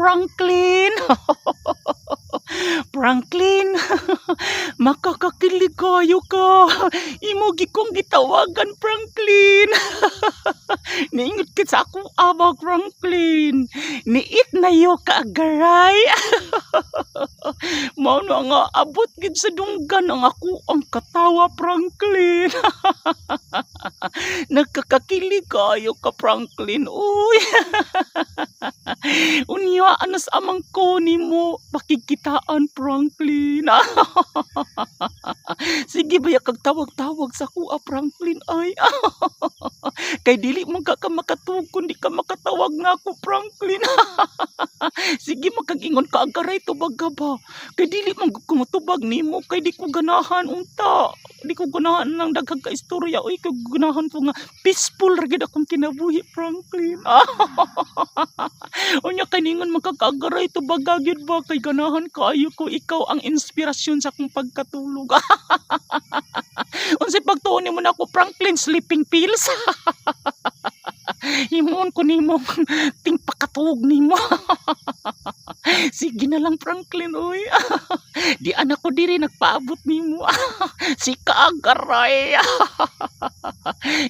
Franklin. Franklin, makakakilig kayo ka. Imo gikong gitawagan, Franklin. Niingot kit sa akong ama, Franklin. Niit na yo kaagaray. Mao na nga abot gid sa dunggan ang ako ang katawa, Franklin. Nagkakakilig kayo ka, Franklin. Uy. Unya anas amang ko nimo pakikitaan, Franklin. Sige baya kag tawag-tawag sa kuha, Franklin ay. Kay dili man ka makatugon, di ka makatawag na ako, Franklin. Sige makagingon ka agaray tubag ka ba. Kay dili man ko matubag nimo, kay di ko ganahan unta. Di ko ganahan ng daghang ka istorya. Uy, kay ganahan ko nga peaceful ra gid akong kinabuhi, Franklin. Unya kaningon magkakagaray tubag gyud ba, kay ganahan kaayo ko ikaw ang inspirasyon sa akong pagkatulog. Unsay pagtuon nimo nako, Franklin, sleeping pills? Himon ko nimo ting pakatuog nimo. Sige na lang, Franklin, uy. Di anak ko diri nagpaabot nimo. Si kaagaray.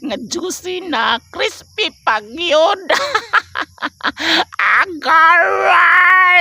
Nga juicy na crispy pag yun. Agaray.